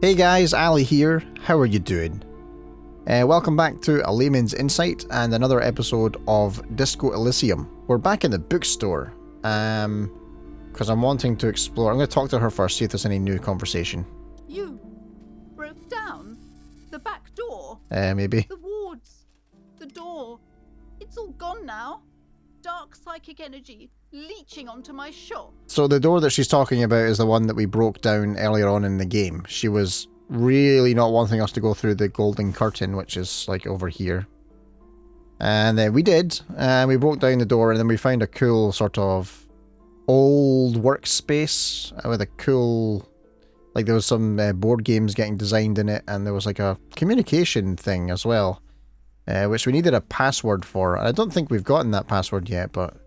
Hey guys, Ali here. How are you doing? Welcome back to a Layman's Insight and another episode of Disco Elysium. We're back in the bookstore, because I'm wanting to explore. I'm going to talk to her first, see if there's any new conversation. You broke down the back door. Maybe. The wards. The door. It's all gone now. Dark psychic energy leeching onto my shop. So the door that she's talking about is the one that we broke down earlier on in the game. She was really not wanting us to go through the golden curtain, which is like over here. And then we did, and we broke down the door, and then we found a cool sort of old workspace with a cool, like there was some board games getting designed in it, and there was like a communication thing as well, which we needed a password for. And I don't think we've gotten that password yet, but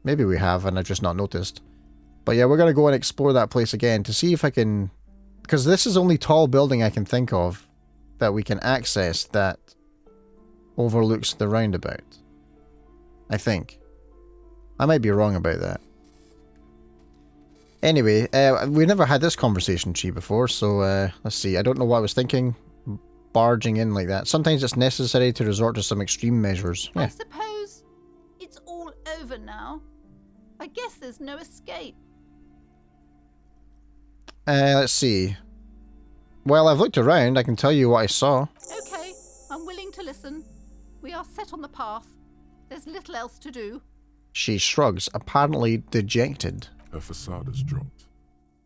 maybe we have and I've just not noticed. But yeah, we're going to go and explore that place again to see if I can, because this is the only tall building I can think of that we can access that overlooks the roundabout. I think. I might be wrong about that. Anyway, we never had this conversation tree before, so let's see. I don't know what I was thinking, barging in like that. Sometimes it's necessary to resort to some extreme measures. Yeah. I suppose it's all over now. I guess there's no escape. Let's see. Well, I've looked around. I can tell you what I saw. Okay, I'm willing to listen. We are set on the path. There's little else to do. She shrugs, apparently dejected. Her facade has dropped.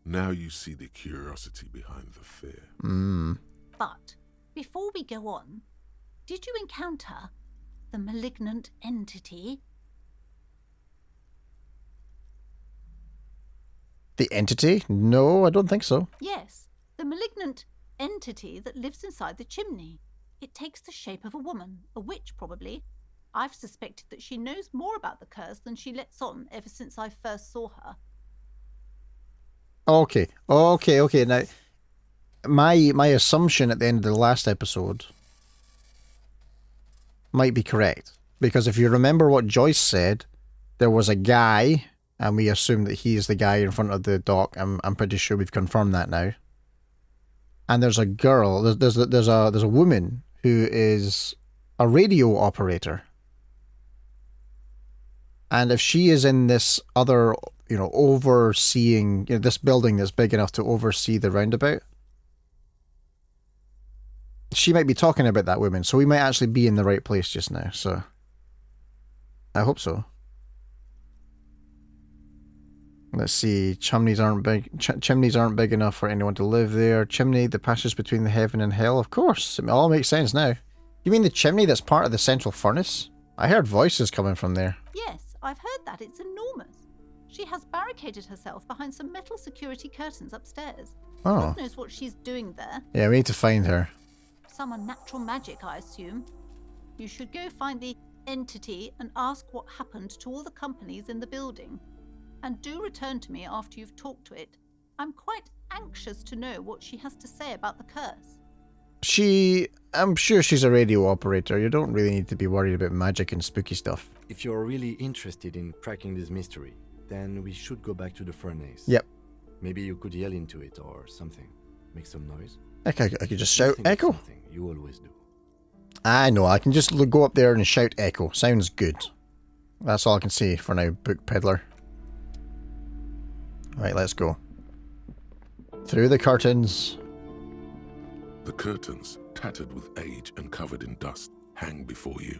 Now you see the curiosity behind the fear. But before we go on, did you encounter the malignant entity? The entity? No, I don't think so. Yes, the malignant entity that lives inside the chimney. It takes the shape of a woman, a witch probably. I've suspected that she knows more about the curse than she lets on ever since I first saw her. Okay. Now, my assumption at the end of the last episode might be correct. Because if you remember what Joyce said, there was a guy, and we assume that he is the guy in front of the dock. I'm pretty sure we've confirmed that now. And there's a girl, there's a woman who is a radio operator. And if she is in this other, overseeing, this building that's big enough to oversee the roundabout, she might be talking about that woman. So we might actually be in the right place just now. So I hope so. Let's see. Chimneys aren't big enough for anyone to live there. Chimney, the passage between the heaven and hell. Of course, it all makes sense now. You mean the chimney that's part of the central furnace? I heard voices coming from there. Yes, I've heard that. It's enormous. She has barricaded herself behind some metal security curtains upstairs. Oh. God knows what she's doing there. Yeah, we need to find her. Some unnatural magic, I assume. You should go find the entity and ask what happened to all the companies in the building. And do return to me after you've talked to it. I'm quite anxious to know what she has to say about the curse. I'm sure she's a radio operator. You don't really need to be worried about magic and spooky stuff. If you're really interested in cracking this mystery, then we should go back to the furnace. Yep. Maybe you could yell into it or something. Make some noise. I could just shout echo. You always do. I know, I can just go up there and shout echo. Sounds good. That's all I can say for now, book peddler. Right, let's go. Through the curtains. The curtains, tattered with age and covered in dust, hang before you,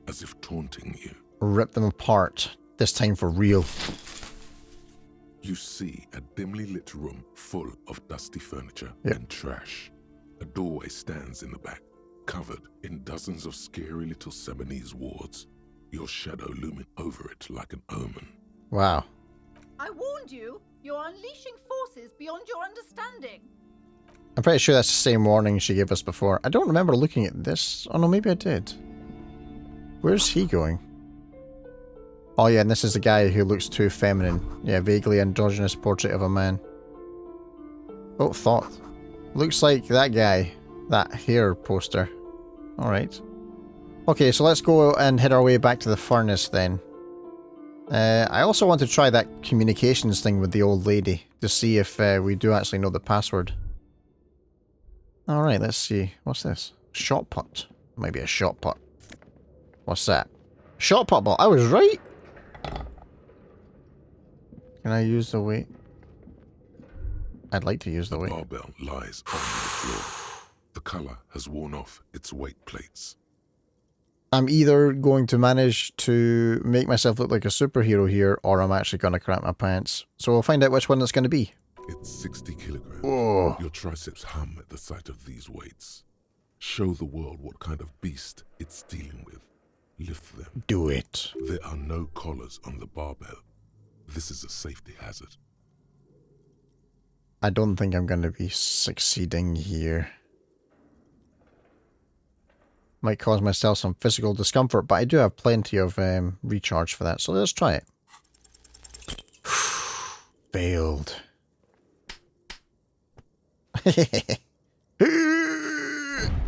as if taunting you. Rip them apart. This time for real. You see a dimly lit room full of dusty furniture and trash. A doorway stands in the back, covered in dozens of scary little Seminese wards, your shadow looming over it like an omen. Wow. I warned you. You're unleashing forces beyond your understanding. I'm pretty sure that's the same warning she gave us before. I don't remember looking at this. Oh no, maybe I did. Where's he going? Oh yeah, and this is the guy who looks too feminine. Yeah, vaguely androgynous portrait of a man. Oh, thought. Looks like that guy. That hair poster. Alright. Okay, so let's go and head our way back to the furnace then. I also want to try that communications thing with the old lady to see if we do actually know the password. Alright, let's see. What's this? Shot put. Might be a shot put. What's that? Shot put ball. I was right! Can I use the weight? I'd like to use the weight. Barbell lies on the floor. The color has worn off its weight plates. I'm either going to manage to make myself look like a superhero here, or I'm actually going to crap my pants. So we'll find out which one it's going to be. It's 60 kilograms. Oh. Your triceps hum at the sight of these weights. Show the world what kind of beast it's dealing with. Lift them. Do it. There are no collars on the barbell. This is a safety hazard. I don't think I'm going to be succeeding here. Might cause myself some physical discomfort, but I do have plenty of recharge for that, so let's try it. Failed.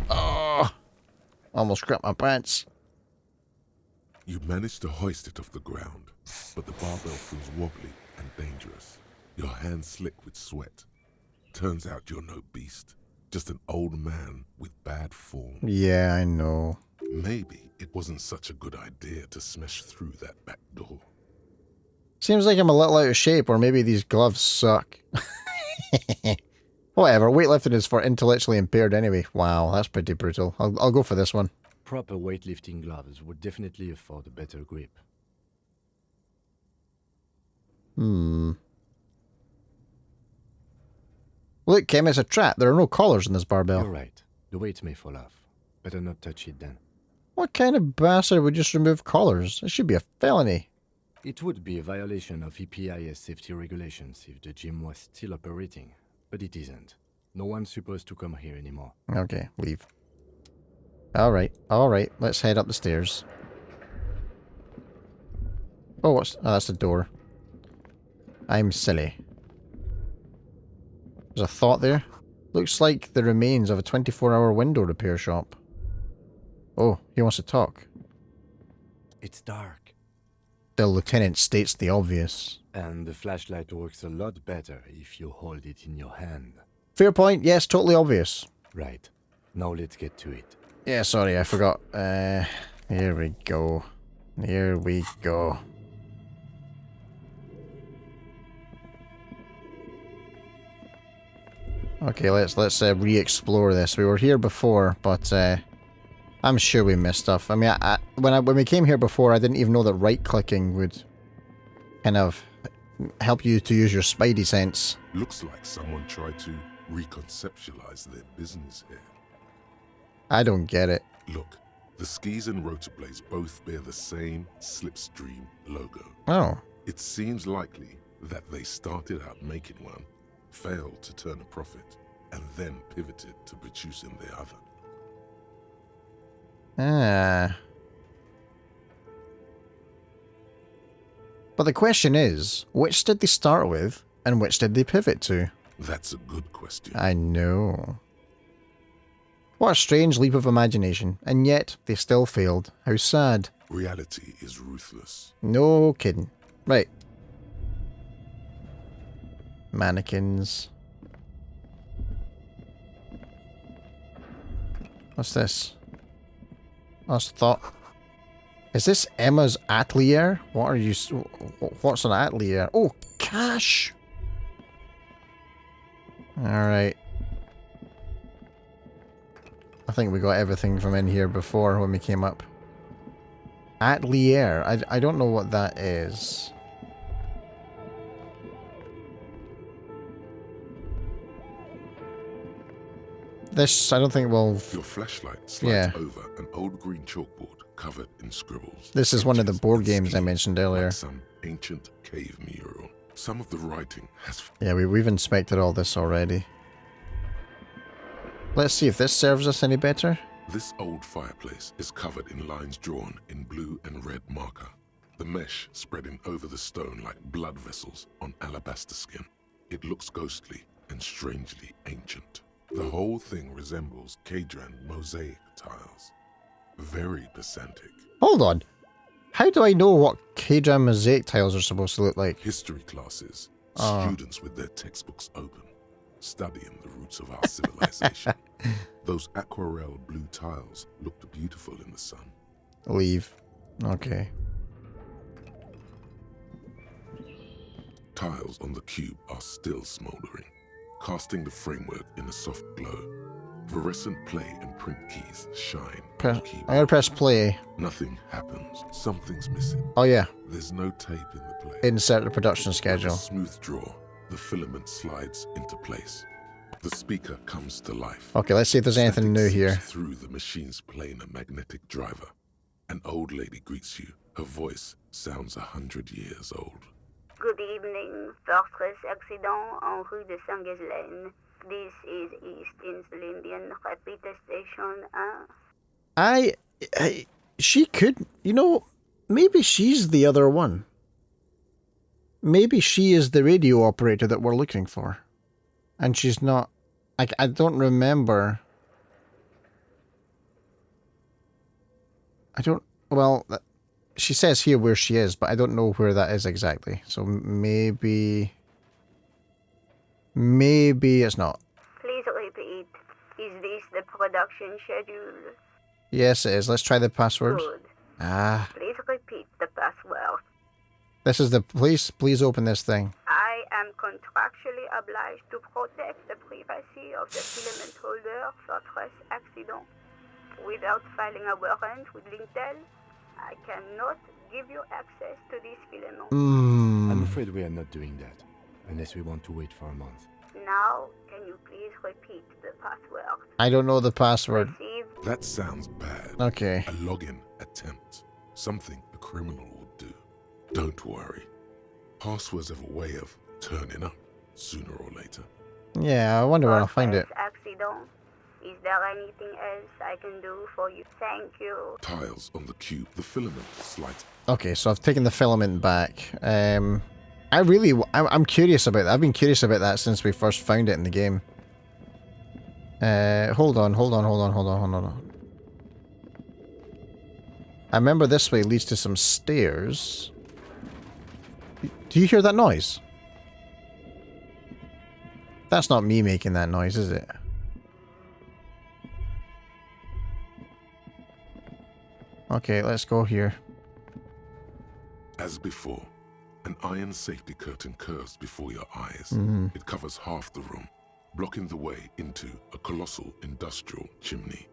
Oh, almost crapped my pants. You manage to hoist it off the ground, but the barbell feels wobbly and dangerous. Your hands slick with sweat. Turns out you're no beast, just an old man with bad form. Yeah, I know. Maybe it wasn't such a good idea to smash through that back door. Seems like I'm a little out of shape, or maybe these gloves suck. Whatever, weightlifting is for intellectually impaired anyway. Wow, that's pretty brutal. I'll go for this one. Proper weightlifting gloves would definitely afford a better grip. Look, Kim, it's a trap. There are no collars in this barbell. You're right. The weight may fall off. Better not touch it then. What kind of bastard would just remove collars? It should be a felony. It would be a violation of EPIS safety regulations if the gym was still operating, but it isn't. No one's supposed to come here anymore. Okay, leave. Alright, let's head up the stairs. Oh, that's the door. I'm silly. There's a thought there. Looks like the remains of a 24-hour window repair shop. Oh, he wants to talk. It's dark. The lieutenant states the obvious. And the flashlight works a lot better if you hold it in your hand. Fair point, yes, totally obvious. Right. Now let's get to it. Yeah, sorry, I forgot. Here we go. Here we go. Okay, let's re-explore this. We were here before, but I'm sure we missed stuff. I mean, when we came here before, I didn't even know that right-clicking would kind of help you to use your spidey sense. Looks like someone tried to reconceptualize their business here. I don't get it. Look, the skis and rotor blades both bear the same Slipstream logo. Oh. It seems likely that they started out making one, failed to turn a profit, and then pivoted to producing the other. Ah. But the question is, which did they start with, and which did they pivot to? That's a good question. I know. What a strange leap of imagination, and yet they still failed. How sad. Reality is ruthless. No kidding. Right. Mannequins. What's this? Last thought. Is this Emma's atelier? What are you... What's an atelier? Oh, cash! Alright. I think we got everything from in here before when we came up. Atelier. I don't know what that is. This, I don't think will... Your flashlight slides over an old green chalkboard covered in scribbles. This is one of the board games I mentioned earlier. Like some ancient cave mural. Some of the writing has... Yeah, we've inspected all this already. Let's see if this serves us any better. This old fireplace is covered in lines drawn in blue and red marker. The mesh spreading over the stone like blood vessels on alabaster skin. It looks ghostly and strangely ancient. The whole thing resembles Kadran mosaic tiles. Very pedantic. Hold on. How do I know what Kadran mosaic tiles are supposed to look like? History classes. Students with their textbooks open. studying the roots of our civilization. Those aquarelle blue tiles looked beautiful in the sun. Leave. Okay. Tiles on the cube are still smoldering, casting the framework in a soft glow. Fluorescent play and print keys shine on the keyboard. I'm gonna press play. Nothing happens. Something's missing. Oh yeah. There's no tape in the play. Insert the production With a schedule. smooth draw, the filament slides into place. The speaker comes to life. Okay, let's see if there's anything new Static here. seeps through the machine's playing a magnetic driver. An old lady greets you. Her voice sounds 100 years old. Good evening, Fortress Accident en rue de Saint-Ghislaine. This is East Insulindian Repeater Station 1. She could, you know, maybe she's the other one. Maybe she is the radio operator that we're looking for. And she's not, I don't remember. Well, she says here where she is, but I don't know where that is exactly. So maybe it's not. Please repeat. Is this the production schedule? Yes, it is. Let's try the password. Good. Ah, Please repeat the password. this is the, please open this thing. I am contractually obliged to protect the privacy of the filament holder, Fortress Accident. Without filing a warrant with Lintel, I cannot give you access to this filament. I'm afraid we are not doing that, unless we want to wait for a month. Now, can you please repeat the password? I don't know the password. Receive. That sounds bad. Okay. A login attempt. Something a criminal would do. Don't worry. Passwords have a way of turning up sooner or later. Yeah, I wonder where I'll find it. Fortress Accident. Is there anything else I can do for you? Thank you. Tiles on the cube. The filament slides. Okay, so I've taken the filament back. I'm curious about that. I've been curious about that since we first found it in the game. Hold on. I remember this way leads to some stairs. Do you hear that noise? That's not me making that noise, is it? Okay, let's go here. As before, an iron safety curtain curves before your eyes. It covers half the room, blocking the way into a colossal industrial chimney.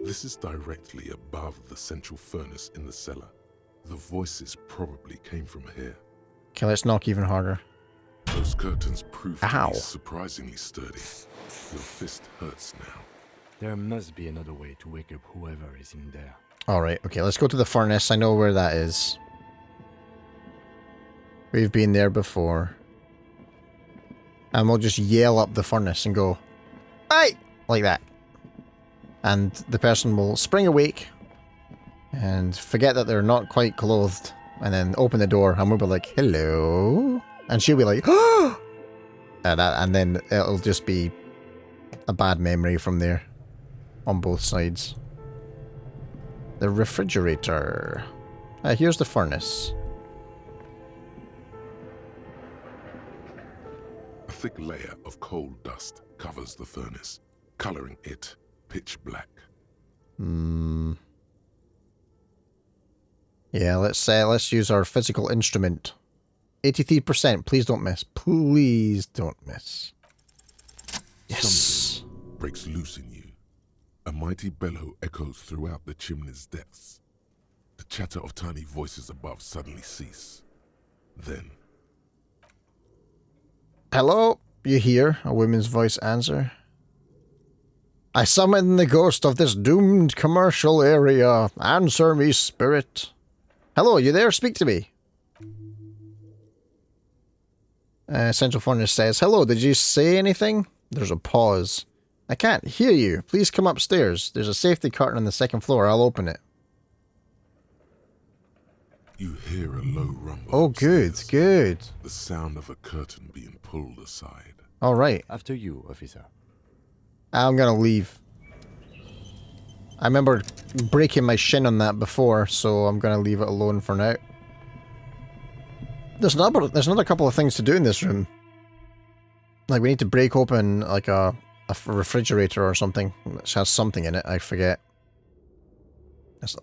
This is directly above the central furnace in the cellar. The voices probably came from here. Okay, let's knock even harder. Those curtains prove to Ow. be surprisingly sturdy. Your fist hurts now. There must be another way to wake up whoever is in there. Alright, okay, let's go to the furnace. I know where that is. We've been there before. And we'll just yell up the furnace and go, "Hey!" Like that. And the person will spring awake and forget that they're not quite clothed and then open the door and we'll be like, "Hello?" And she'll be like, "Oh!" And then it'll just be a bad memory from there on both sides. The refrigerator. Here's the furnace. A thick layer of coal dust covers the furnace, coloring it pitch black. Yeah, let's use our physical instrument. 83%. Please don't miss. Please don't miss. Yes. Something breaks loose in you. A mighty bellow echoes throughout the chimney's depths. The chatter of tiny voices above suddenly cease. Then, Hello? You hear a woman's voice answer. I summon the ghost of this doomed commercial area. Answer me, spirit. Hello, you there? Speak to me. Central Furnace says, hello, did you say anything? There's a pause. I can't hear you. Please come upstairs. There's a safety curtain on the second floor. I'll open it. you hear a low rumble. Oh, good, upstairs. good. The sound of a curtain being pulled aside. All right. After you, officer. I'm gonna leave. I remember breaking my shin on that before, so I'm gonna leave it alone for now. There's another couple of things to do in this room. Like, we need to break open, like, a refrigerator or something, which has something in it, I forget.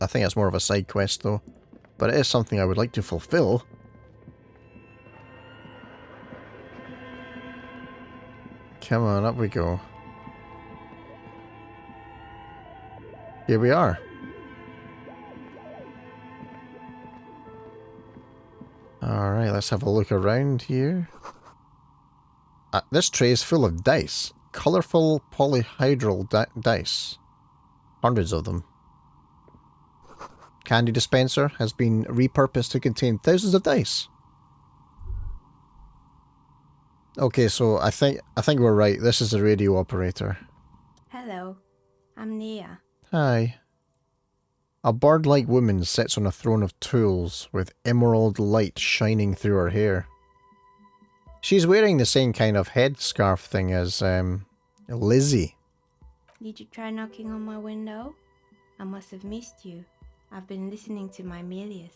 I think it's more of a side quest, though. But it is something I would like to fulfill. Come on, up we go. Here we are. Alright, let's have a look around here. This tray is full of dice. Colourful polyhedral dice. Hundreds of them. Candy dispenser has been repurposed to contain thousands of dice. Okay, so I think we're right. This is a radio operator. Hello, I'm Nia. Hi. A bird-like woman sits on a throne of tools with emerald light shining through her hair. She's wearing the same kind of headscarf thing as Lizzie. Did you try knocking on my window? I must have missed you. I've been listening to my Milius.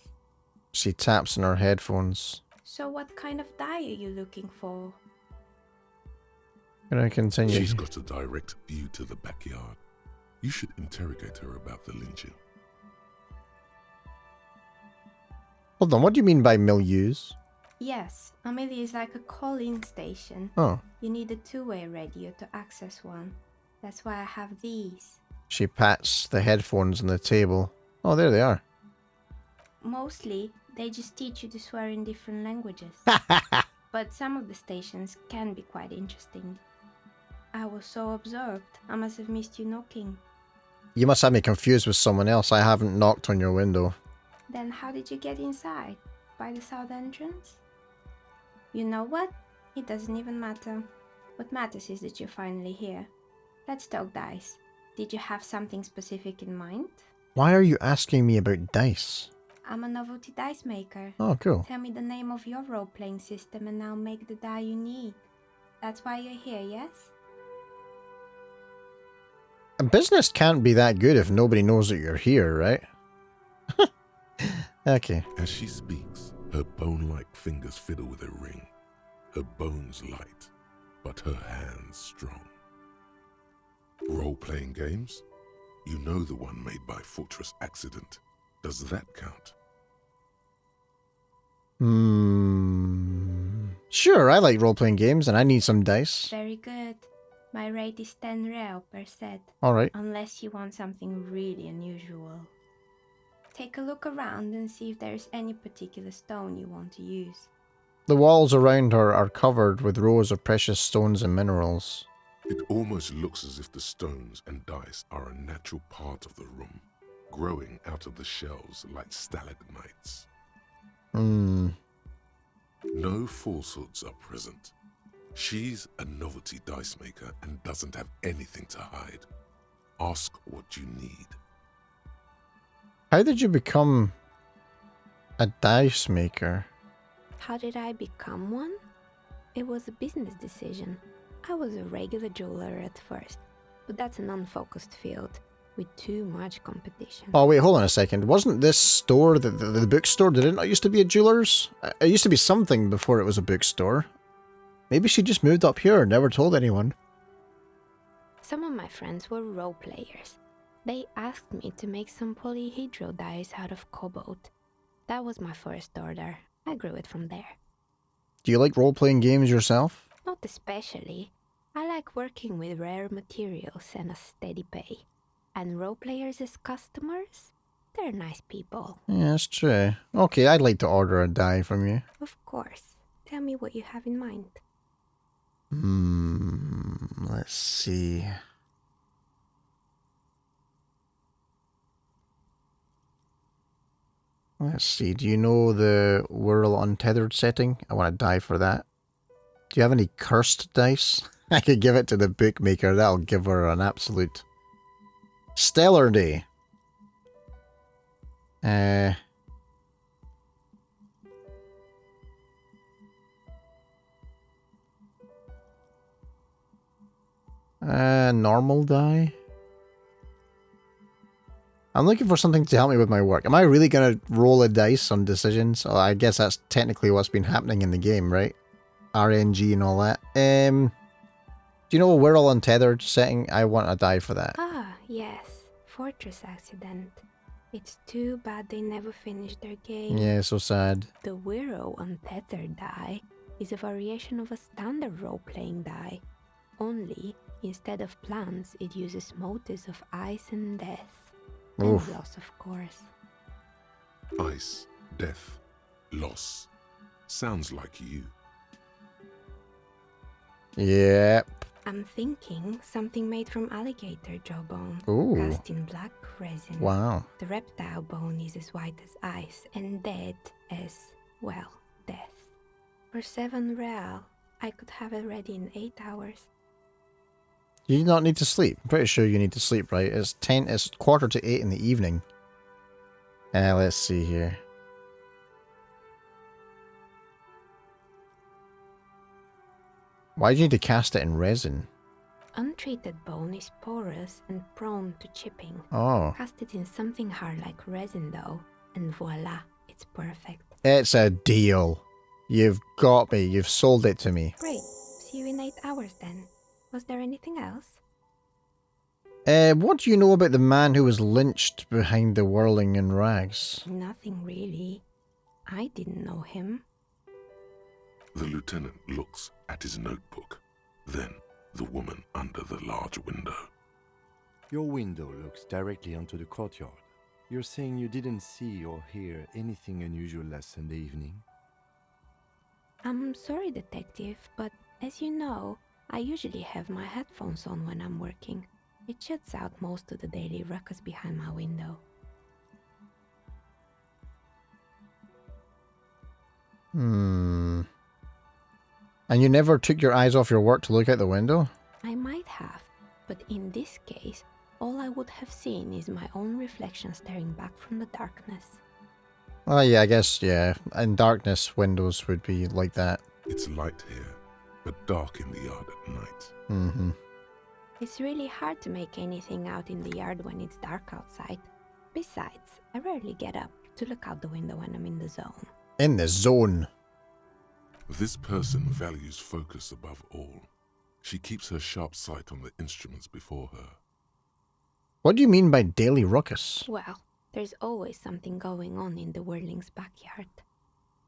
She taps on her headphones. So what kind of die are you looking for? Gonna continue. She's got a direct view to the backyard. You should interrogate her about the lynching. Hold on, what do you mean by milieus? Yes, a Milius is like a call-in station. Oh. You need a two-way radio to access one. That's why I have these. She pats the headphones on the table. Oh, there they are. Mostly, they just teach you to swear in different languages. But some of the stations can be quite interesting. I was so absorbed, I must have missed you knocking. You must have me confused with someone else. I haven't knocked on your window. Then how did you get inside? By the south entrance? You know what? It doesn't even matter. What matters is that you're finally here. Let's talk dice. Did you have something specific in mind? Why are you asking me about dice? I'm a novelty dice maker. Oh, cool. Tell me the name of your role-playing system and I'll make the die you need. That's why you're here, yes? A business can't be that good if nobody knows that you're here, right? Okay. As she speaks, her bone-like fingers fiddle with a ring. Her bones light, but her hands strong. Role-playing games? You know the one made by Fortress Accident. Does that count? Sure, I like role-playing games and I need some dice. Very good. My rate is 10 real per set. Alright. Unless you want something really unusual. Take a look around and see if there's any particular stone you want to use. The walls around her are covered with rows of precious stones and minerals. It almost looks as if the stones and dice are a natural part of the room, growing out of the shells like stalagmites. No falsehoods are present. She's a novelty dice maker and doesn't have anything to hide. Ask what you need. How did you become a dice maker? How did I become one? It was a business decision. I was a regular jeweler at first, but that's an unfocused field with too much competition. Oh wait, hold on a second. Wasn't this store, the bookstore, did it not used to be a jeweler's? It used to be something before it was a bookstore. Maybe she just moved up here and never told anyone. Some of my friends were role players. They asked me to make some polyhedral dice out of cobalt. That was my first order. I grew it from there. Do you like role-playing games yourself? Not especially. I like working with rare materials and a steady pay. And role players as customers? They're nice people. Yeah, that's true. Okay, I'd like to order a die from you. Of course. Tell me what you have in mind. Let's see. Let's see, do you know the Whirl Untethered setting? I want a die for that. Do you have any cursed dice? I could give it to the bookmaker, that'll give her an absolute stellar day. Normal die? I'm looking for something to help me with my work. Am I really going to roll a dice on decisions? Oh, I guess that's technically what's been happening in the game, right? RNG and all that. Do you know we're all untethered setting? I want to die for that. Ah, yes. Fortress accident. It's too bad they never finished their game. Yeah, so sad. The Wiro Untethered die is a variation of a standard role-playing die. Only, instead of plants, it uses motives of ice and death. Oof. And loss, of course. Ice, death, loss. Sounds like you. Yep. I'm thinking something made from alligator jawbone, Ooh. cast in black resin. Wow. The reptile bone is as white as ice and dead as, well, death. For 7 real, I could have it ready in 8 hours. You do not need to sleep. I'm pretty sure you need to sleep, right? It's 7:45 in the evening. Let's see here. Why do you need to cast it in resin? Untreated bone is porous and prone to chipping. Oh. Cast it in something hard like resin though, and voila, it's perfect. It's a deal. You've got me. You've sold it to me. Great. See you in 8 hours then. Was there anything else? What do you know about the man who was lynched behind the whirling in rags? Nothing really. I didn't know him. The lieutenant looks at his notebook. Then the woman under the large window. Your window looks directly onto the courtyard. You're saying you didn't see or hear anything unusual last Sunday evening? I'm sorry, detective, but as you know, I usually have my headphones on when I'm working. It shuts out most of the daily ruckus behind my window. And you never took your eyes off your work to look out the window? I might have, but in this case, all I would have seen is my own reflection staring back from the darkness. Oh yeah, I guess, yeah. In darkness, windows would be like that. It's light here, but dark in the yard at night. Mm-hmm. It's really hard to make anything out in the yard when it's dark outside. Besides, I rarely get up to look out the window when I'm in the zone. In the zone. This person values focus above all. She keeps her sharp sight on the instruments before her. What do you mean by daily ruckus? Well, there's always something going on in the whirling's backyard.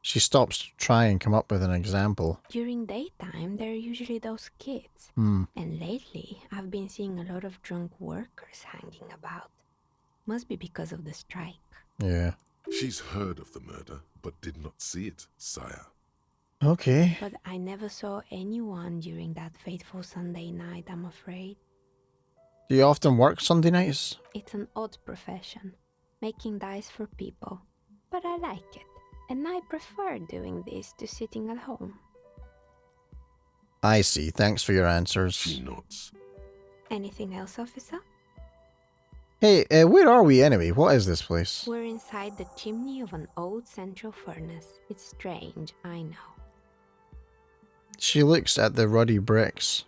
She stops to try and come up with an example. During daytime, there are usually those kids. Hmm. And lately, I've been seeing a lot of drunk workers hanging about. Must be because of the strike. Yeah. She's heard of the murder, but did not see it, sire. Okay. But I never saw anyone during that fateful Sunday night, I'm afraid. Do you often work Sunday nights? It's an odd profession, making dice for people. But I like it, and I prefer doing this to sitting at home. I see. Thanks for your She answers. nods. Anything else, officer? Hey, where are we anyway? What is this place? We're inside the chimney of an old central furnace. It's strange, I know. She looks at the ruddy bricks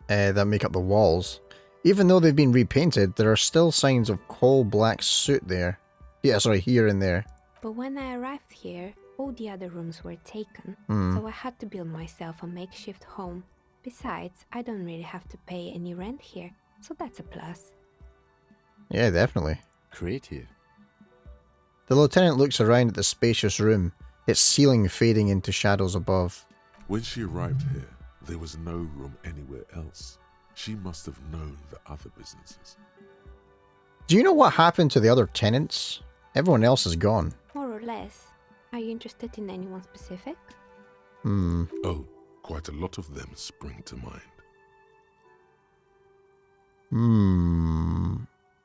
that make up the walls. Even though they've been repainted, there are still signs of coal-black soot there. Yeah, sorry, here and there. But when I arrived here, all the other rooms were taken, so I had to build myself a makeshift home. Besides, I don't really have to pay any rent here, so that's a plus. Yeah, definitely. Creative. The lieutenant looks around at the spacious room, its ceiling fading into shadows above. When she arrived here, there was no room anywhere else. She must have known the other businesses. Do you know what happened to the other tenants? Everyone else is gone. More or less. Are you interested in anyone specific? Oh, quite a lot of them spring to mind.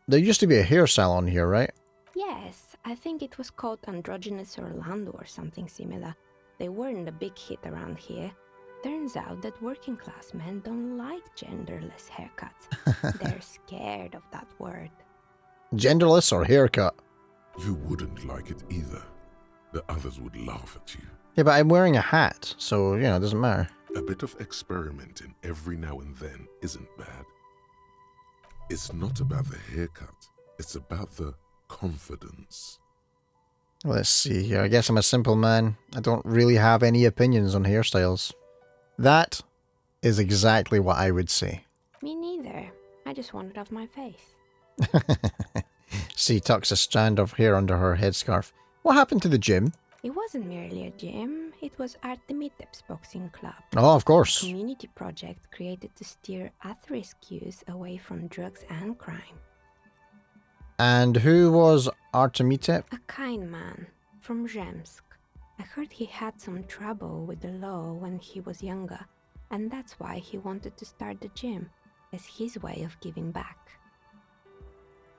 There used to be a hair salon here, right? Yes, I think it was called Androgynous Orlando or something similar. They weren't a big hit around here. Turns out that working class men don't like genderless haircuts. They're scared of that word. Genderless or haircut? You wouldn't like it either. The others would laugh at you. Yeah, but I'm wearing a hat, so, you know, it doesn't matter. A bit of experimenting every now and then isn't bad. It's not about the haircut. It's about the confidence. Let's see here. I guess I'm a simple man. I don't really have any opinions on hairstyles. That is exactly what I would say. Me neither. I just want it off my face. She tucks a strand of hair under her headscarf. What happened to the gym? It wasn't merely a gym, it was Artemitep's boxing club. Oh, of A course. community project created to steer at-risk youth away from drugs and crime. And who was Artemitep? A kind man from Zemsk. I heard he had some trouble with the law when he was younger, and that's why he wanted to start the gym, as his way of giving back.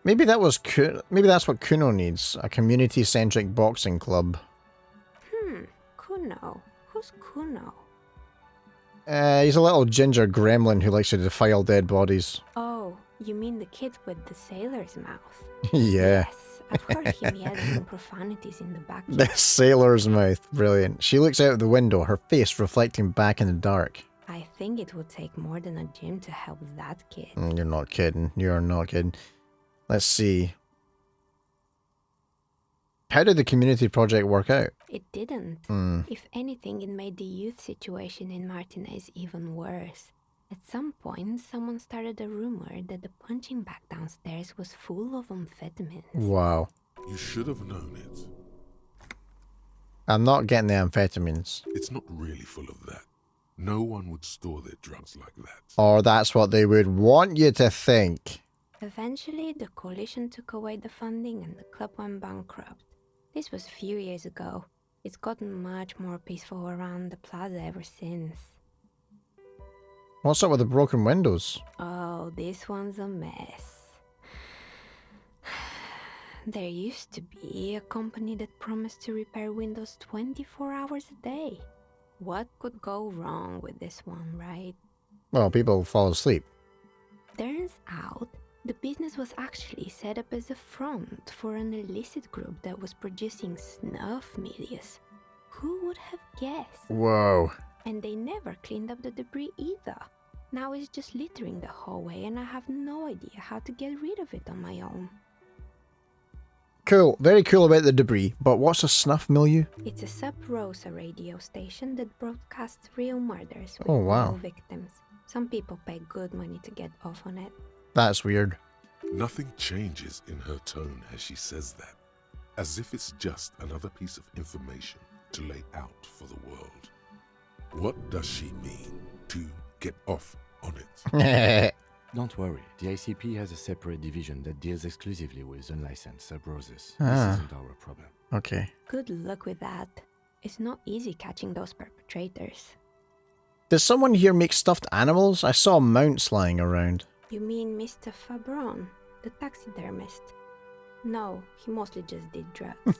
Maybe that was maybe that's what Kuno needs, a community-centric boxing club. Kuno. Who's Kuno? He's a little ginger gremlin who likes to defile dead bodies. Oh, you mean the kid with the sailor's mouth? Yeah. Yes, I've heard him yelling profanities in the backyard. The sailor's mouth. Brilliant. She looks out of the window, her face reflecting back in the dark. I think it would take more than a gym to help that kid. You're not kidding. You're not kidding. Let's see. How did the community project work out? It didn't. If anything, it made the youth situation in Martinez even worse. At some point, someone started a rumor that the punching bag downstairs was full of amphetamines. Wow. You should have known it. I'm not getting the amphetamines. It's not really full of that. No one would store their drugs like that. Or that's what they would want you to think. Eventually, the coalition took away the funding and the club went bankrupt. This was a few years ago. It's gotten much more peaceful around the plaza ever since. What's up with the broken windows? Oh, this one's a mess. There used to be a company that promised to repair windows 24 hours a day. What could go wrong with this one, right? Well, people fall asleep. Turns out, the business was actually set up as a front for an illicit group that was producing snuff medias. Who would have guessed? Whoa. And they never cleaned up the debris either. Now it's just littering the hallway and I have no idea how to get rid of it on my own. Cool. Very cool about the debris. But what's a snuff milieu? It's a sub-Rosa radio station that broadcasts real murders with Oh, wow. real victims. Some people pay good money to get off on it. That's weird. Nothing changes in her tone as she says that, as if it's just another piece of information to lay out for the world. What does she mean to get off on it? Don't worry, the ICP has a separate division that deals exclusively with unlicensed sub-roses. Ah. This isn't our problem. Okay. Good luck with that. It's not easy catching those perpetrators. Does someone here make stuffed animals? I saw mounts lying around. You mean Mr. Fabron, the taxidermist? No, he mostly just did drugs.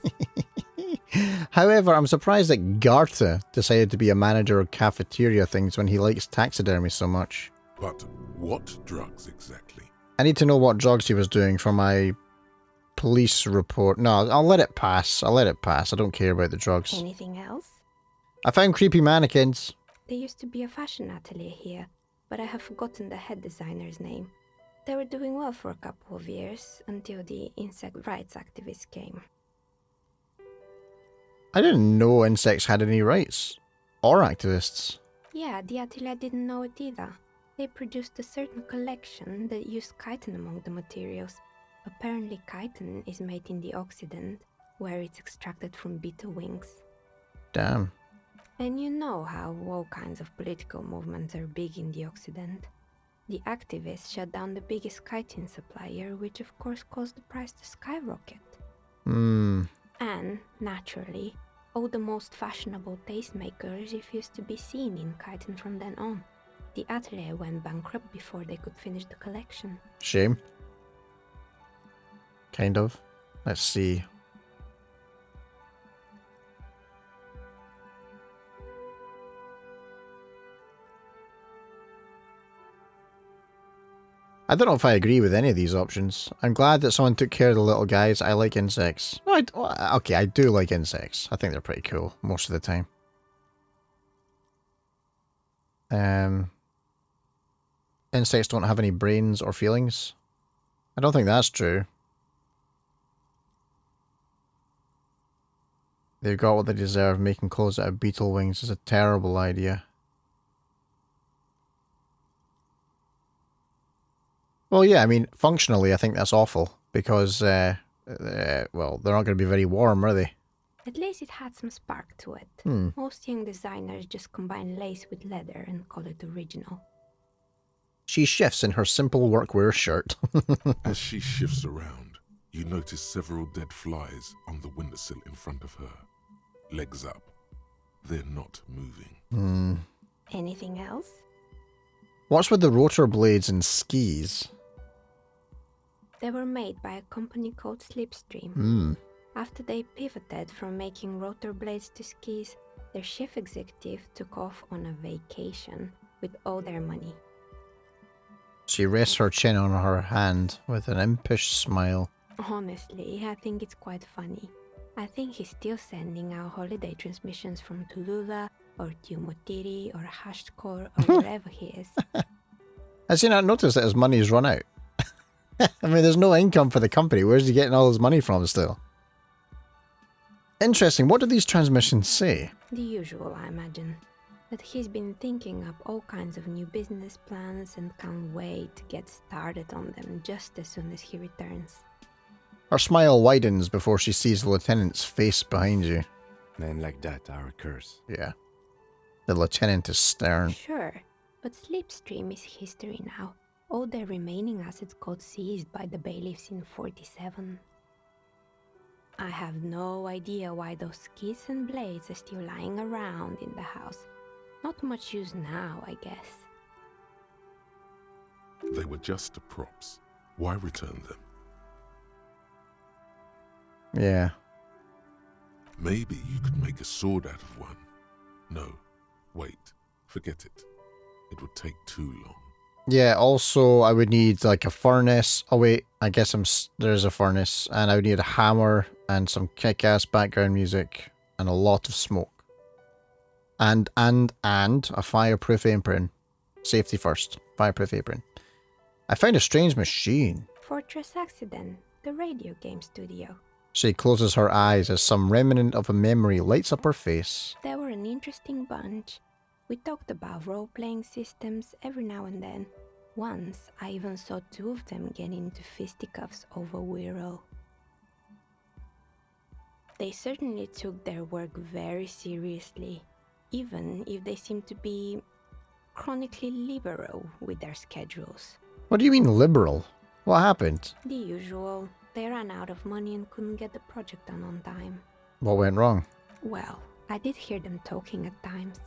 However, I'm surprised that Gartha decided to be a manager of cafeteria things when he likes taxidermy so much. But what drugs exactly? I need to know what drugs he was doing for my police report. No, I'll let it pass. I'll let it pass. I don't care about the drugs. Anything else? I found creepy mannequins. There used to be a fashion atelier here, but I have forgotten the head designer's name. They were doing well for a couple of years, until the insect rights activists came. I didn't know insects had any rights. Or activists. Yeah, the atelier didn't know it either. They produced a certain collection that used chitin among the materials. Apparently chitin is made in the Occident, where it's extracted from beetle wings. Damn. And you know how all kinds of political movements are big in the Occident. The activists shut down the biggest chitin supplier, which of course caused the price to skyrocket. And, naturally, all the most fashionable tastemakers refused to be seen in chitin from then on. The atelier went bankrupt before they could finish the collection. Shame. Kind of. Let's see. I don't know if I agree with any of these options. I'm glad that someone took care of the little guys. I like insects. Okay, I do like insects. I think they're pretty cool most of the time. Insects don't have any brains or feelings. I don't think that's true. They've got what they deserve. Making clothes out of beetle wings is a terrible idea. Well, yeah, I mean, functionally, I think that's awful because, well, they're not going to be very warm, are they? At least it had some spark to it. Most young designers just combine lace with leather and call it original. She shifts in her simple workwear shirt. As she shifts around, you notice several dead flies on the windowsill in front of her. Legs up. They're not moving. Anything else? What's with the rotor blades and skis? They were made by a company called Slipstream. After they pivoted from making rotor blades to skis, their chief executive took off on a vacation with all their money. She rests her chin on her hand with an impish smile. Honestly, I think it's quite funny. I think he's still sending out holiday transmissions from Tulula or Tiumotiri or Hashkor or wherever he is. Has he not noticed that his money's run out? I mean, there's no income for the company. Where's he getting all his money from still? Interesting. What do these transmissions say? The usual, I imagine. That he's been thinking up all kinds of new business plans and can't wait to get started on them just as soon as he returns. Her smile widens before she sees the lieutenant's face behind you. Men like that are a curse. Yeah. The lieutenant is stern. Sure, but Slipstream is history now. All their remaining assets got seized by the bailiffs in 47. I have no idea why those skis and blades are still lying around in the house. Not much use now, I guess. They were just props. Why return them? Yeah. Maybe you could make a sword out of one. No, wait, forget it. It would take too long. Yeah, also I would need like a furnace. Oh wait, I guess there's a furnace. And I would need a hammer and some kick-ass background music and a lot of smoke. And a fireproof apron. Safety first. Fireproof apron. I found a strange machine. Fortress Accident, the radio game studio. She closes her eyes as some remnant of a memory lights up her face. They were an interesting bunch. We talked about role-playing systems every now and then. Once, I even saw two of them get into fisticuffs over Wiro. They certainly took their work very seriously, even if they seemed to be chronically liberal with their schedules. What do you mean liberal? What happened? The usual. They ran out of money and couldn't get the project done on time. What went wrong? Well, I did hear them talking at times.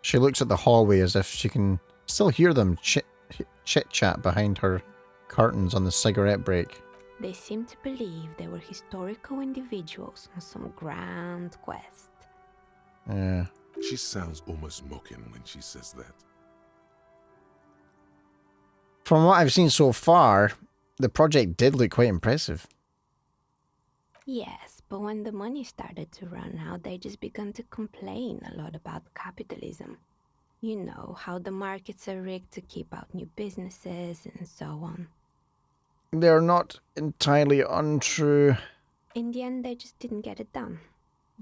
She looks at the hallway as if she can still hear them chit-chat behind her curtains on the cigarette break. They seemed to believe they were historical individuals on some grand quest. Yeah. She sounds almost mocking when she says that. From what I've seen so far, the project did look quite impressive. Yes, but when the money started to run out, they just began to complain a lot about capitalism. You know, how the markets are rigged to keep out new businesses and so on. They're not entirely untrue. In the end, they just didn't get it done.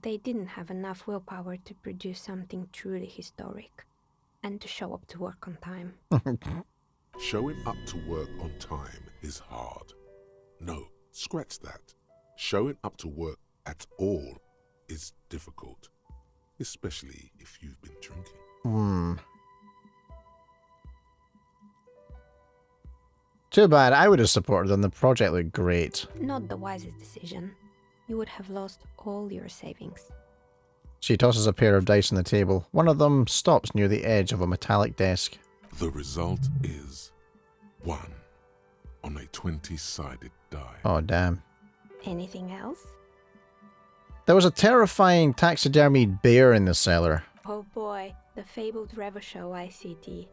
They didn't have enough willpower to produce something truly historic, and to show up to work on time. Showing up to work on time is hard. No, scratch that. Showing up to work at all is difficult, especially if you've been drinking. Too bad. I would have supported them. The project looked great. Not the wisest decision. You would have lost all your savings. She tosses a pair of dice on the table. One of them stops near the edge of a metallic desk. The result is 1 on a 20-sided die. Oh, damn. Anything else? There was a terrifying taxidermied bear in the cellar. Oh boy, the fabled Revoshow ICT.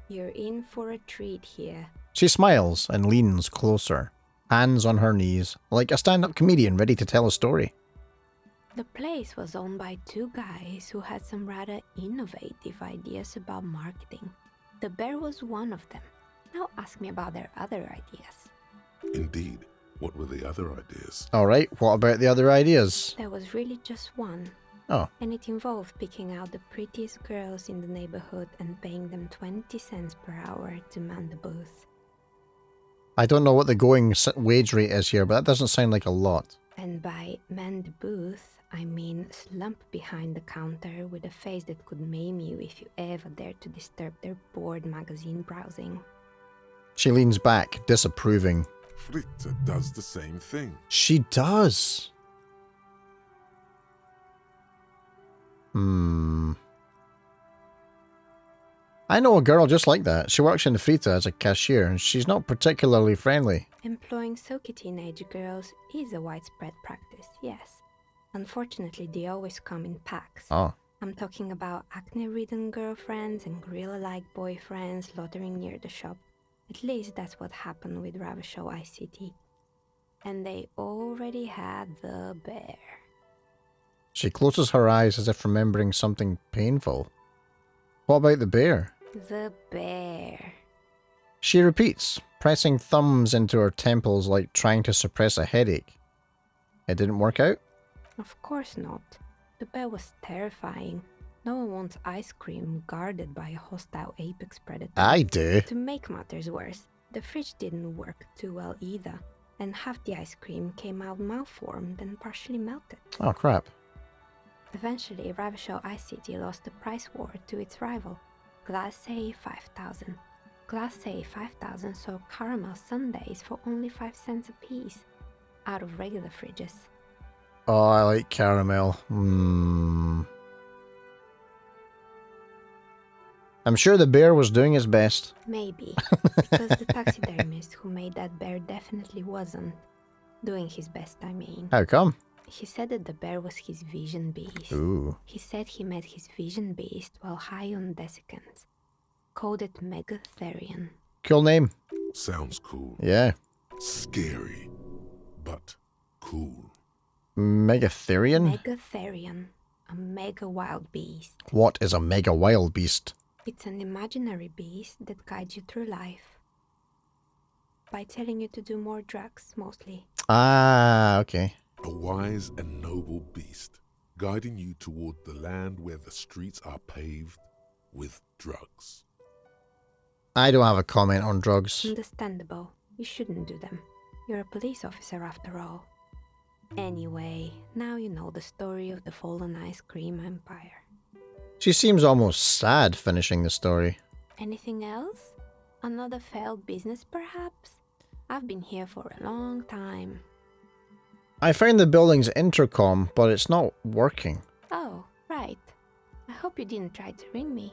You're in for a treat here. She smiles and leans closer, hands on her knees, like a stand-up comedian ready to tell a story. The place was owned by two guys who had some rather innovative ideas about marketing. The bear was one of them. Now ask me about their other ideas. Indeed. What were the other ideas? Alright, what about the other ideas? There was really just one. Oh. And it involved picking out the prettiest girls in the neighborhood and paying them 20 cents per hour to man the booth. I don't know what the going wage rate is here, but that doesn't sound like a lot. And by man the booth, I mean slump behind the counter with a face that could maim you if you ever dared to disturb their bored magazine browsing. She leans back, disapproving. Fritta does the same thing. She does. I know a girl just like that. She works in the Frita as a cashier, and she's not particularly friendly. Employing silky teenage girls is a widespread practice, yes. Unfortunately, they always come in packs. Oh. I'm talking about acne-ridden girlfriends and gorilla-like boyfriends loitering near the shop. At least that's what happened with Ravachol ICT. And they already had the bear. She closes her eyes as if remembering something painful. What about the bear? The bear. She repeats, pressing thumbs into her temples like trying to suppress a headache. It didn't work out? Of course not. The bear was terrifying. No one wants ice cream guarded by a hostile apex predator. I do. To make matters worse, the fridge didn't work too well either, and half the ice cream came out malformed and partially melted. Oh, crap. Eventually, Ravachol ICT lost the price war to its rival, Glacé 5000. Glacé 5000 sold caramel sundaes for only 5 cents a piece, out of regular fridges. Oh, I like caramel. I'm sure the bear was doing his best. Maybe, because the taxidermist who made that bear definitely wasn't. Doing his best, I mean. How come? He said that the bear was his vision beast. Ooh. He said he met his vision beast while high on desiccants. Called it Megatherion. Cool name. Sounds cool. Yeah. Scary, but cool. Megatherion? Megatherion. A mega wild beast. What is a mega wild beast? It's an imaginary beast that guides you through life. By telling you to do more drugs, mostly. Ah, okay. A wise and noble beast, guiding you toward the land where the streets are paved with drugs. I don't have a comment on drugs. Understandable. You shouldn't do them. You're a police officer after all. Anyway, now you know the story of the fallen ice cream empire. She seems almost sad finishing the story. Anything else? Another failed business, perhaps? I've been here for a long time. I found the building's intercom, but it's not working. Oh, right. I hope you didn't try to ring me.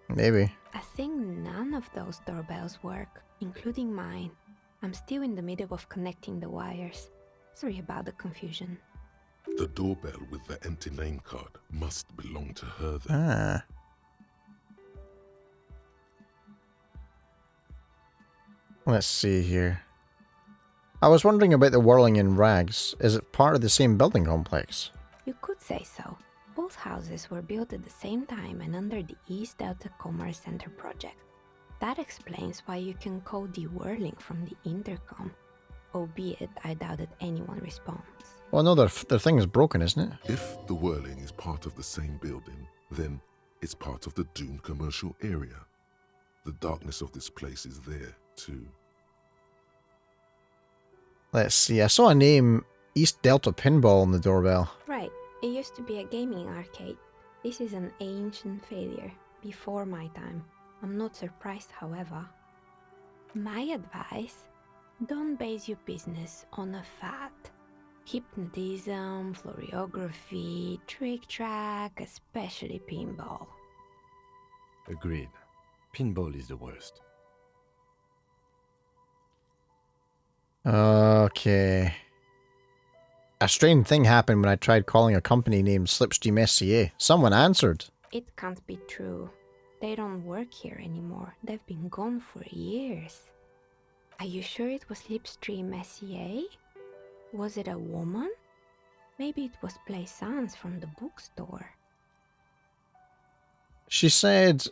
Maybe. I think none of those doorbells work, including mine. I'm still in the middle of connecting the wires. Sorry about the confusion. The doorbell with the empty name card must belong to her then. Ah. Let's see here. I was wondering about the whirling in rags. Is it part of the same building complex? You could say so. Both houses were built at the same time and under the East Delta Commerce Center project. That explains why you can call the whirling from the intercom, albeit I doubt that anyone responds. Well, no, their thing is broken, isn't it? If the whirling is part of the same building, then it's part of the Dune commercial area. The darkness of this place is there, too. Let's see. I saw a name, East Delta Pinball, on the doorbell. Right. It used to be a gaming arcade. This is an ancient failure, before my time. I'm not surprised, however. My advice? Don't base your business on a fad. Hypnotism, floriography, trick-track, especially pinball. Agreed. Pinball is the worst. Okay. A strange thing happened when I tried calling a company named Slipstream SCA. Someone answered. It can't be true. They don't work here anymore. They've been gone for years. Are you sure it was Slipstream SCA? Was it a woman? Maybe it was Plaisance from the bookstore. She said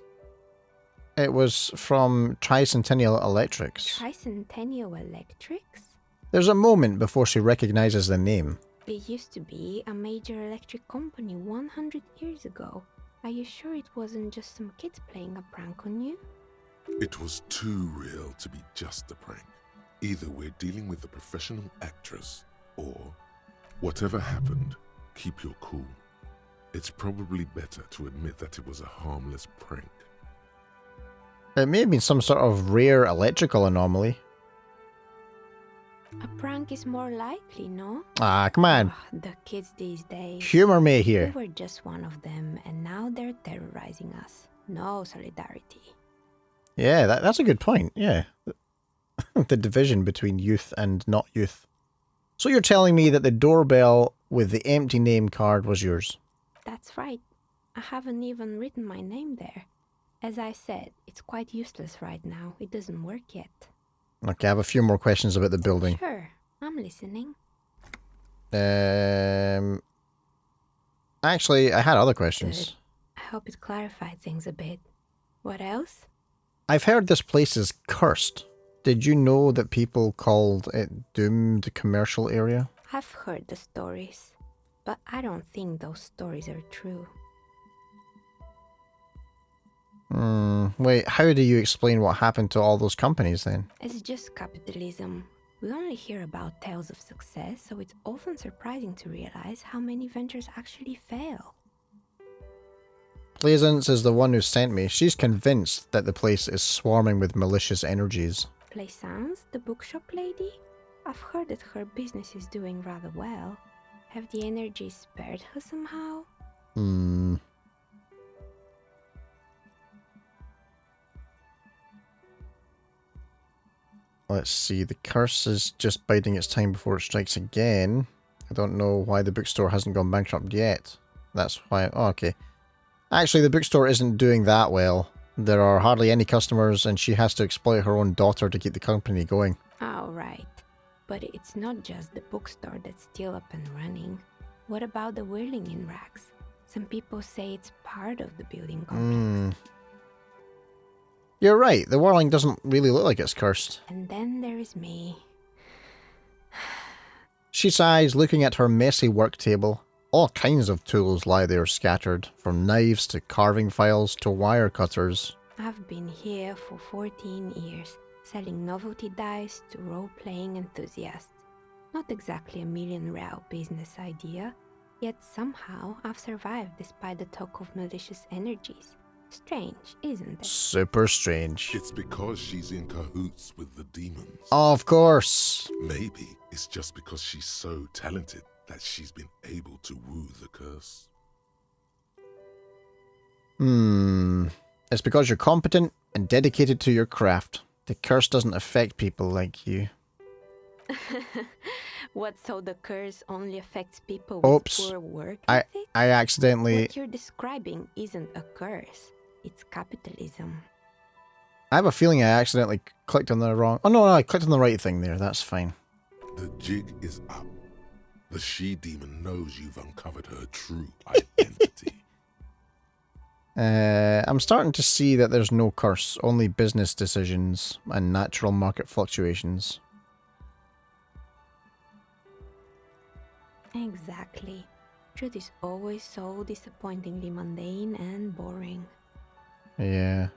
it was from Tricentennial Electrics. Tricentennial Electrics? There's a moment before she recognizes the name. It used to be a major electric company 100 years ago. Are you sure it wasn't just some kids playing a prank on you? It was too real to be just a prank. Either we're dealing with a professional actress, or whatever happened, keep your cool. It's probably better to admit that it was a harmless prank. It may have been some sort of rare electrical anomaly. A prank is more likely, no? Ah, come on. Ugh, the kids these days. Humor me here. We were just one of them, and now they're terrorizing us. No solidarity. Yeah, that's a good point. Yeah. The division between youth and not youth. So you're telling me that the doorbell with the empty name card was yours? That's right. I haven't even written my name there. As I said, it's quite useless right now. It doesn't work yet. Okay, I have a few more questions about the building. Sure, I'm listening. Actually, I had other questions. Good. I hope it clarified things a bit. What else? I've heard this place is cursed. Did you know that people called it doomed commercial area? I've heard the stories, but I don't think those stories are true. Wait, how do you explain what happened to all those companies then? It's just capitalism. We only hear about tales of success, so it's often surprising to realize how many ventures actually fail. Plaisance is the one who sent me. She's convinced that the place is swarming with malicious energies. Plaisance, the bookshop lady? I've heard that her business is doing rather well. Have the energies spared her somehow? Let's see, the curse is just biding its time before it strikes again. I don't know why the bookstore hasn't gone bankrupt yet. That's why... Oh, okay. Actually, the bookstore isn't doing that well. There are hardly any customers, and she has to exploit her own daughter to keep the company going. Oh, right. But it's not just the bookstore that's still up and running. What about the whirling in rags? Some people say it's part of the building complex. You're right, the whirling doesn't really look like it's cursed. And then there is me. She sighs, looking at her messy work table. All kinds of tools lie there scattered, from knives to carving files to wire cutters. I've been here for 14 years, selling novelty dice to role-playing enthusiasts. Not exactly a million-real business idea, yet somehow I've survived despite the talk of malicious energies. Strange, isn't it? Super strange. It's because she's in cahoots with the demons. Of course. Maybe it's just because she's so talented that she's been able to woo the curse. It's because you're competent and dedicated to your craft. The curse doesn't affect people like you. What, so the curse only affects people with poor work ethics? I accidentally... What you're describing isn't a curse. It's capitalism. I have a feeling I accidentally clicked on the wrong... Oh no, I clicked on the right thing there. That's fine. The jig is up. The she-demon knows you've uncovered her true identity. I'm starting to see that there's no curse, only business decisions and natural market fluctuations. Exactly. Truth is always so disappointingly mundane and boring. Yeah.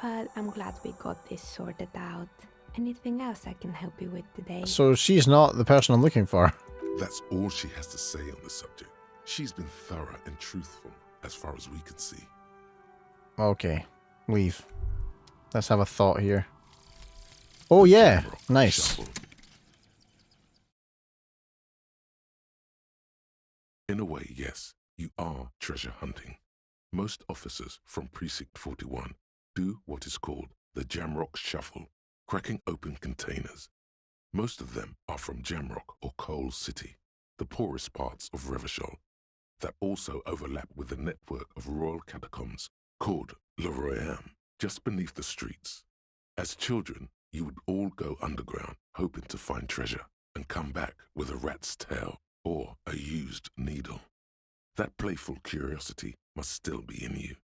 But I'm glad we got this sorted out. Anything else I can help you with today? So she's not the person I'm looking for. That's all she has to say on the subject. She's been thorough and truthful, as far as we can see. Okay. Leave. Let's have a thought here. Oh yeah. Nice. Shuffle. In a way, yes, you are treasure hunting. Most officers from Precinct 41 do what is called the Jamrock Shuffle, cracking open containers. Most of them are from Jamrock or Coal City, the poorest parts of Revachol, that also overlap with the network of royal catacombs called Le Royaume, just beneath the streets. As children, you would all go underground, hoping to find treasure, and come back with a rat's tail or a used needle. That playful curiosity must still be in you.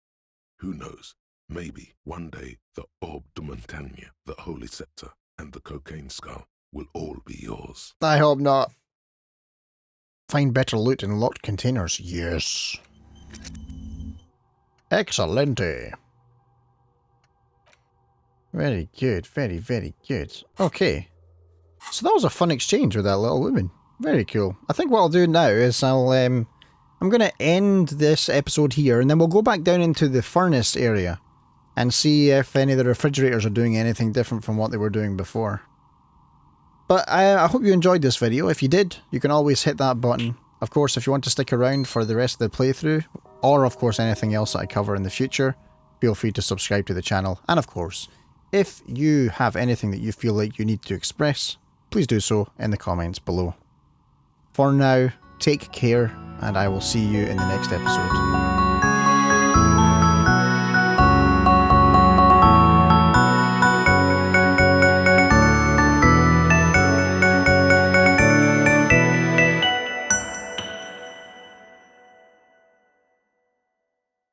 Who knows, maybe one day the Orbe de Montagne, the Holy Scepter, and the Cocaine Skull will all be yours. I hope not. Find better loot in locked containers. Yes. Excelente. Very good. Very, very good. Okay. So that was a fun exchange with that little woman. Very cool. I think what I'll do now is I'm going to end this episode here, and then we'll go back down into the furnace area and see if any of the refrigerators are doing anything different from what they were doing before. But I hope you enjoyed this video. If you did, you can always hit that button. Of course, if you want to stick around for the rest of the playthrough, or of course anything else that I cover in the future, feel free to subscribe to the channel. And of course, if you have anything that you feel like you need to express, please do so in the comments below. For now, take care, and I will see you in the next episode.